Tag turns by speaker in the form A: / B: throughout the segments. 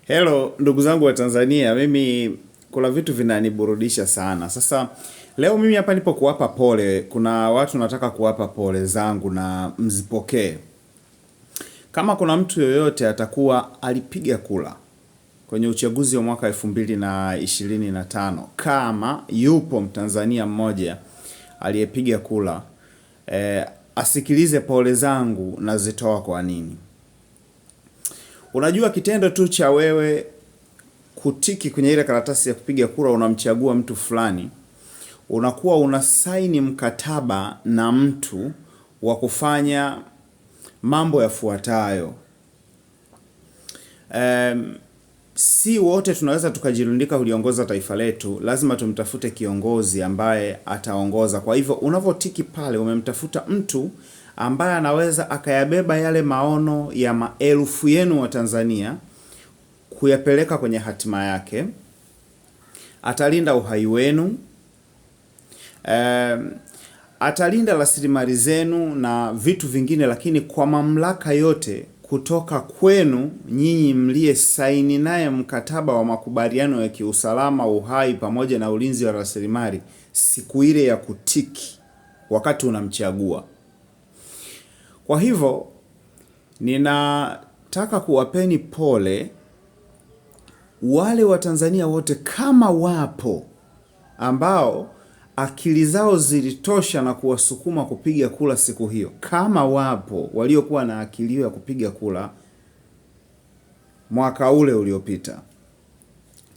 A: Hello ndugu zangu wa Tanzania, mimi kuna vitu vinaniburudisha sana. Sasa leo mimi hapa nipo kuwapa pole. Kuna watu nataka kuwapa pole zangu na mzipokee. Kama kuna mtu yoyote atakuwa alipiga kura kwenye uchaguzi wa mwaka 2025, kama yupo Mtanzania mmoja aliyepiga kura, asikilize pole zangu na zitoa kwa nini. Unajua kitendo tu cha wewe kutiki kwenye ile karatasi ya kupiga kura unamchagua mtu fulani, unakuwa unasaini mkataba na mtu wa kufanya mambo yafuatayo. Si wote tunaweza tukajirundika kuliongoza taifa letu, lazima tumtafute kiongozi ambaye ataongoza. Kwa hivyo unavotiki pale umemtafuta mtu ambaye anaweza akayabeba yale maono ya maelfu yenu wa Tanzania kuyapeleka kwenye hatima yake. Atalinda uhai wenu, atalinda rasilimali zenu na vitu vingine, lakini kwa mamlaka yote kutoka kwenu nyinyi mlie saini naye mkataba wa makubaliano ya kiusalama, uhai pamoja na ulinzi wa rasilimali siku ile ya kutiki wakati unamchagua. Kwa hivyo ninataka kuwapeni pole wale wa Tanzania wote, kama wapo ambao akili zao zilitosha na kuwasukuma kupiga kura siku hiyo. Kama wapo waliokuwa na akili ya kupiga kura mwaka ule uliopita,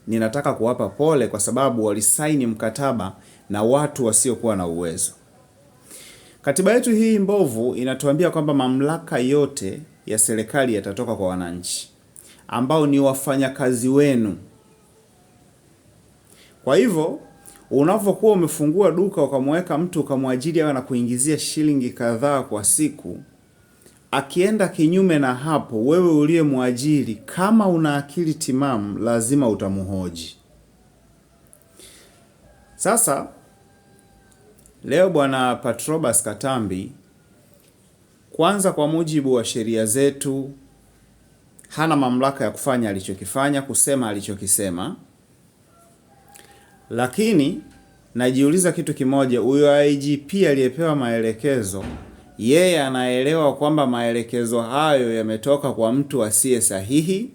A: ninataka kuwapa pole kwa sababu walisaini mkataba na watu wasiokuwa na uwezo. Katiba yetu hii mbovu inatuambia kwamba mamlaka yote ya serikali yatatoka kwa wananchi ambao ni wafanyakazi wenu. Kwa hivyo unapokuwa umefungua duka ukamweka mtu ukamwajiri awe na kuingizia shilingi kadhaa kwa siku, akienda kinyume na hapo, wewe uliyemwajiri, kama una akili timamu, lazima utamuhoji. Sasa leo Bwana Patrobas Katambi, kwanza kwa mujibu wa sheria zetu hana mamlaka ya kufanya alichokifanya, kusema alichokisema. Lakini najiuliza kitu kimoja, huyo IGP aliyepewa maelekezo, yeye anaelewa kwamba maelekezo hayo yametoka kwa mtu asiye sahihi?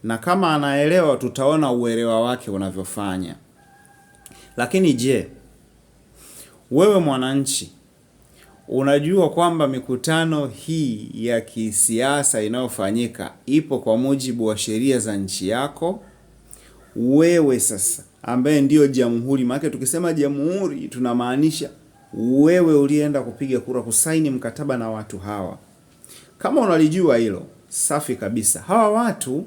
A: Na kama anaelewa, tutaona uelewa wake unavyofanya. Lakini je, wewe mwananchi unajua kwamba mikutano hii ya kisiasa inayofanyika ipo kwa mujibu wa sheria za nchi yako? Wewe sasa ambaye ndio jamhuri, maana tukisema jamhuri tunamaanisha wewe ulienda kupiga kura kusaini mkataba na watu hawa. Kama unalijua hilo, safi kabisa. Hawa watu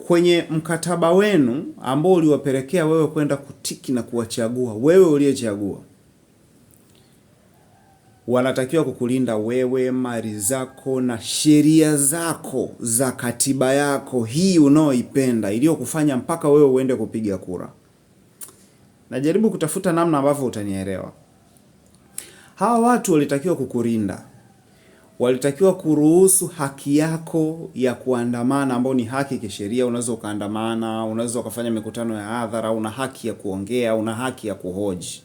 A: kwenye mkataba wenu ambao uliwapelekea wewe kwenda kutiki na kuwachagua, wewe uliyechagua, wanatakiwa kukulinda wewe, mali zako na sheria zako za katiba yako hii unaoipenda, iliyokufanya mpaka wewe uende kupiga kura. Najaribu kutafuta namna ambavyo utanielewa. Hawa watu walitakiwa kukulinda, walitakiwa kuruhusu haki yako ya kuandamana, ambao ni haki kisheria. Unaweza ukaandamana, unaweza ukafanya mikutano ya hadhara, una haki ya kuongea, una haki ya kuhoji.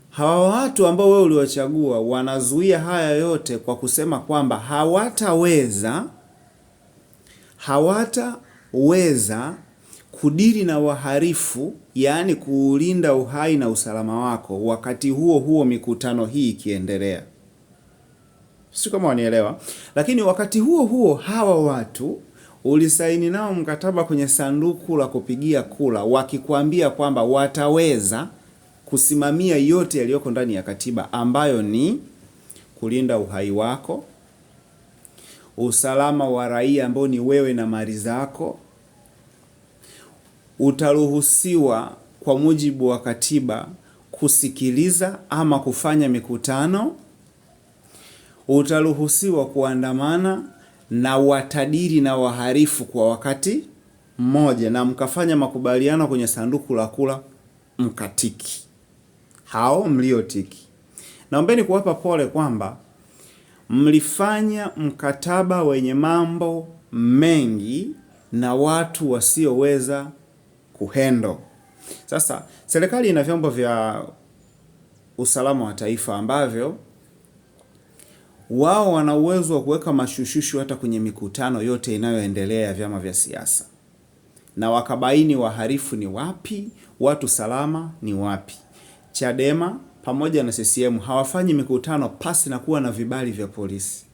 A: Hawa watu ambao wewe uliwachagua wanazuia haya yote kwa kusema kwamba hawataweza kudili na wahalifu, yaani kuulinda uhai na usalama wako, wakati huo huo mikutano hii ikiendelea. Sio kama wanielewa. Lakini wakati huo huo hawa watu ulisaini nao mkataba kwenye sanduku la kupigia kura, wakikwambia kwamba wataweza kusimamia yote yaliyoko ndani ya katiba, ambayo ni kulinda uhai wako, usalama wa raia ambao ni wewe na mali zako. Utaruhusiwa kwa mujibu wa katiba kusikiliza ama kufanya mikutano. Utaruhusiwa kuandamana na watadiri na wahalifu kwa wakati mmoja, na mkafanya makubaliano kwenye sanduku la kura mkatiki. Hao mliotiki, naombeni kuwapa pole kwamba mlifanya mkataba wenye mambo mengi na watu wasioweza kuhendo. Sasa serikali ina vyombo vya usalama wa taifa ambavyo wao wana uwezo wa kuweka mashushushu hata kwenye mikutano yote inayoendelea ya vyama vya siasa, na wakabaini wahalifu ni wapi, watu salama ni wapi. Chadema pamoja na CCM hawafanyi mikutano pasi na kuwa na vibali vya polisi,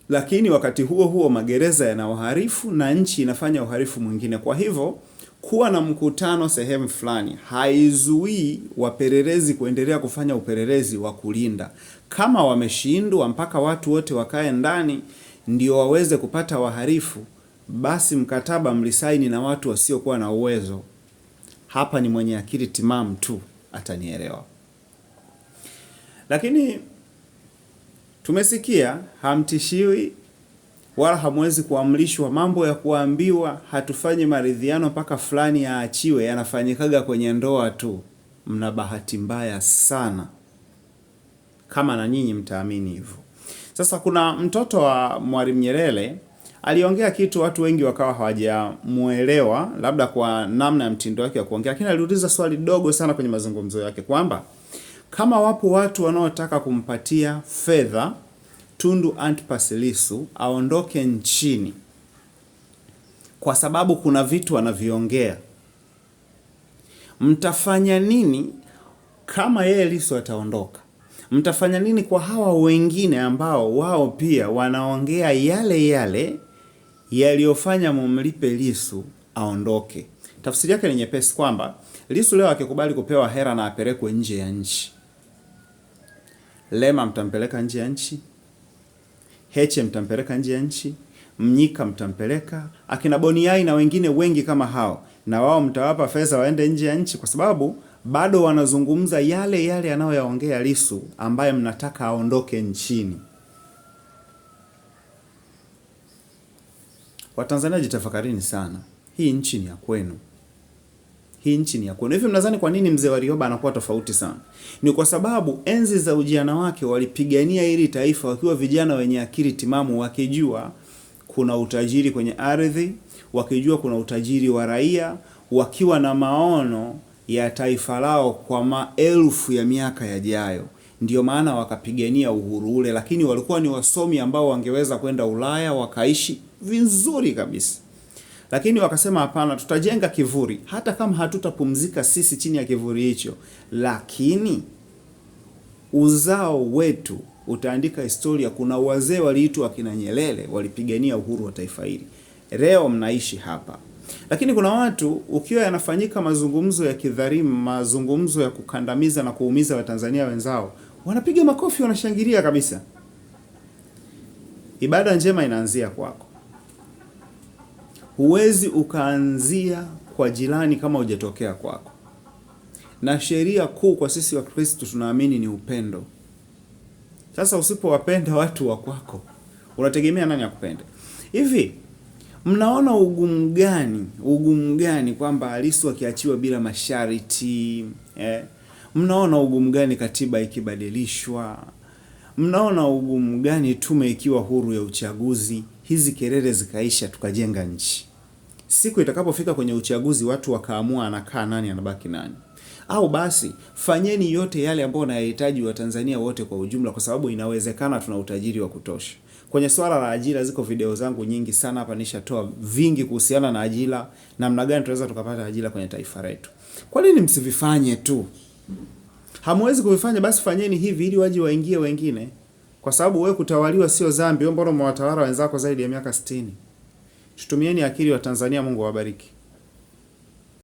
A: lakini wakati huo huo magereza yana wahalifu na nchi inafanya uhalifu mwingine. Kwa hivyo kuwa na mkutano sehemu fulani haizuii wapelelezi kuendelea kufanya upelelezi wa kulinda. Kama wameshindwa mpaka watu wote wakae ndani ndio waweze kupata wahalifu, basi mkataba mlisaini na watu wasiokuwa na uwezo. Hapa ni mwenye akili timamu tu atanielewa. Lakini tumesikia hamtishiwi wala hamwezi kuamrishwa. Mambo ya kuambiwa hatufanyi maridhiano mpaka fulani aachiwe yanafanyikaga kwenye ndoa tu. Mna bahati mbaya sana kama na nyinyi mtaamini hivyo. Sasa kuna mtoto wa Mwalimu Nyerere aliongea kitu watu wengi wakawa hawajamuelewa, labda kwa namna ya mtindo wake wa kuongea, lakini aliuliza swali dogo sana kwenye mazungumzo yake kwamba kama wapo watu wanaotaka kumpatia fedha Tundu Antipas Lissu aondoke nchini kwa sababu kuna vitu anaviongea, mtafanya nini kama yeye Lissu ataondoka? Mtafanya nini kwa hawa wengine ambao wao pia wanaongea yale yale yaliyofanya mumlipe Lissu aondoke? Tafsiri yake ni nyepesi kwamba Lissu leo akikubali kupewa hera na apelekwe nje ya nchi, Lema mtampeleka nje ya nchi, Heche mtampeleka nje ya nchi, Mnyika mtampeleka, akina Boniai na wengine wengi kama hao, na wao mtawapa fedha waende nje ya nchi kwa sababu bado wanazungumza yale yale anayoyaongea Lissu ambaye mnataka aondoke nchini. Watanzania jitafakarini sana. Hii nchi ni ya kwenu. Hii nchi ni ya kwenu. Hivi mnadhani kwa nini mzee Warioba anakuwa tofauti sana? Ni kwa sababu enzi za ujana wake walipigania hili taifa wakiwa vijana wenye akili timamu, wakijua kuna utajiri kwenye ardhi, wakijua kuna utajiri wa raia, wakiwa na maono ya taifa lao kwa maelfu ya miaka yajayo. Ndio maana wakapigania uhuru ule, lakini walikuwa ni wasomi ambao wangeweza kwenda Ulaya wakaishi vizuri kabisa. Lakini wakasema hapana, tutajenga kivuli hata kama hatutapumzika sisi chini ya kivuli hicho, lakini uzao wetu utaandika historia. Kuna wazee waliitwa akina Nyerere walipigania uhuru wa taifa hili. Leo mnaishi hapa. Lakini kuna watu ukiwa yanafanyika mazungumzo ya kidhalimu, mazungumzo ya kukandamiza na kuumiza Watanzania wenzao, wanapiga makofi, wanashangilia kabisa. Ibada njema inaanzia kwako. Huwezi ukaanzia kwa jirani kama hujatokea kwako. Na sheria kuu kwa sisi wa Kristo tunaamini ni upendo. Sasa usipowapenda watu wa kwako, unategemea nani akupende? Hivi mnaona ugumu gani kwamba Lissu akiachiwa bila masharti? Mnaona ugumu gani katiba ikibadilishwa? Mnaona ugumu gani tume ikiwa huru ya uchaguzi? Hizi kelele zikaisha, tukajenga nchi. Siku itakapofika kwenye uchaguzi watu wakaamua anakaa nani anabaki nani. Au basi fanyeni yote yale ambayo yanahitaji wa Tanzania wote kwa ujumla, kwa sababu inawezekana, tuna utajiri wa kutosha. Kwenye swala la ajira ziko video zangu nyingi sana hapa, nishatoa vingi kuhusiana na ajira, namna gani tunaweza tukapata ajira kwenye taifa letu. Kwa nini msivifanye tu? Hamwezi kuvifanya, basi fanyeni hivi ili waje waingie wengine. Kwa sababu wewe kutawaliwa sio dhambi. Mbona umewatawala wenzako zaidi ya miaka 60? Tutumieni akili wa Tanzania. Mungu awabariki.